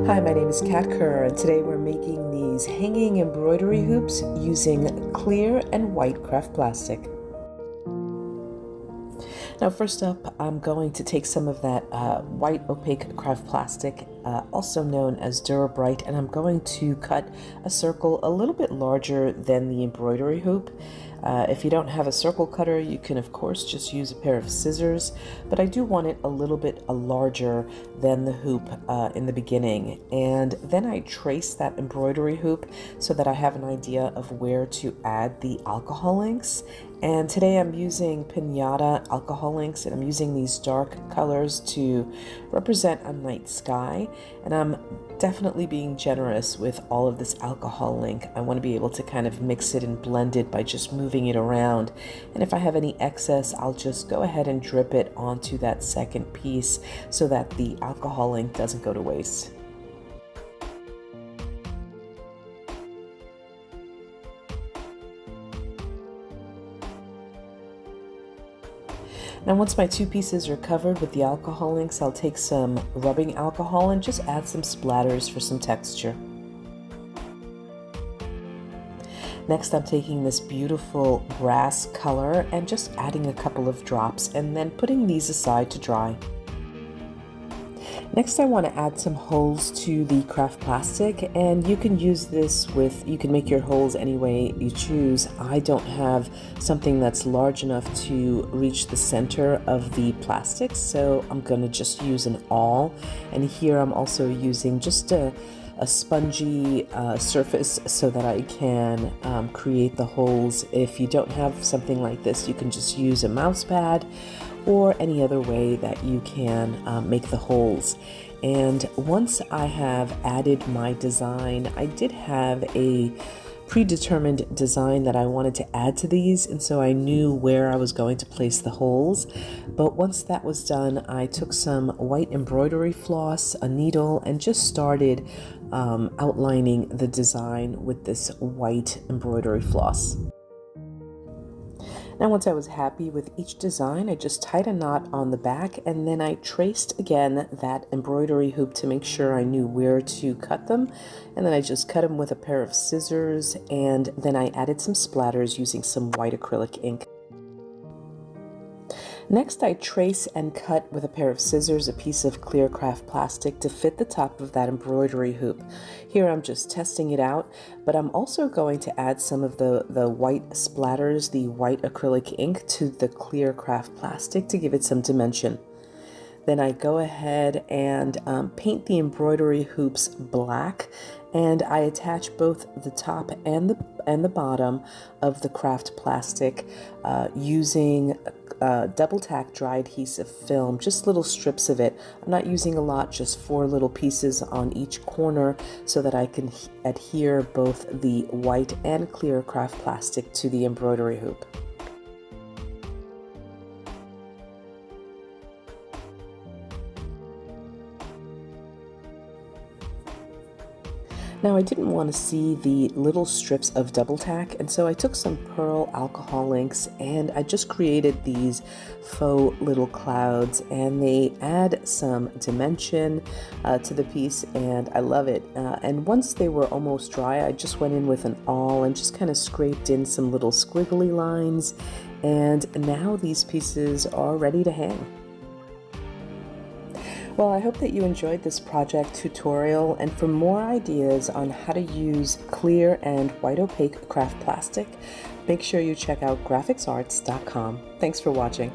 Hi, my name is Cat Kerr, and today we're making these hanging embroidery hoops using clear and white craft plastic. Now first up, I'm going to take some of that white opaque craft plastic, also known as Durabright, and I'm going to cut a circle a little bit larger than the embroidery hoop. If you don't have a circle cutter, you can of course just use a pair of scissors, but I do want it a little bit larger than the hoop in the beginning. And then I trace that embroidery hoop so that I have an idea of where to add the alcohol inks. And today I'm using Pinata alcohol inks, and I'm using these dark colors to represent a night sky. And I'm definitely being generous with all of this alcohol ink. I want to be able to kind of mix it and blend it by just moving it around. And if I have any excess, I'll just go ahead and drip it onto that second piece so that the alcohol ink doesn't go to waste. Now once my two pieces are covered with the alcohol inks, I'll take some rubbing alcohol and just add some splatters for some texture. Next, I'm taking this beautiful brass color and just adding a couple of drops and then putting these aside to dry. Next, I want to add some holes to the craft plastic, and you can use this you can make your holes any way you choose. I don't have something that's large enough to reach the center of the plastic, so I'm going to just use an awl. And here I'm also using just a spongy surface so that I can create the holes. If you don't have something like this, you can just use a mouse pad or any other way that you can make the holes. And once I have added my design, I did have a predetermined design that I wanted to add to these, and so I knew where I was going to place the holes. But once that was done, I took some white embroidery floss, a needle, and just started outlining the design with this white embroidery floss. Now once I was happy with each design, I just tied a knot on the back, and then I traced again that embroidery hoop to make sure I knew where to cut them. And then I just cut them with a pair of scissors, and then I added some splatters using some white acrylic ink. Next, I trace and cut with a pair of scissors a piece of clear craft plastic to fit the top of that embroidery hoop. Here I'm just testing it out, but I'm also going to add some of the white splatters, the white acrylic ink, to the clear craft plastic to give it some dimension. Then I go ahead and paint the embroidery hoops black, and I attach both the top and the bottom of the craft plastic using double tack dry adhesive film, just little strips of it. I'm not using a lot, just 4 little pieces on each corner so that I can adhere both the white and clear craft plastic to the embroidery hoop. Now I didn't want to see the little strips of double tack, and so I took some pearl alcohol inks and I just created these faux little clouds, and they add some dimension to the piece, and I love it. And once they were almost dry, I just went in with an awl and just kind of scraped in some little squiggly lines, and now these pieces are ready to hang. Well, I hope that you enjoyed this project tutorial, and for more ideas on how to use clear and white opaque craft plastic, make sure you check out grafixarts.com. Thanks for watching.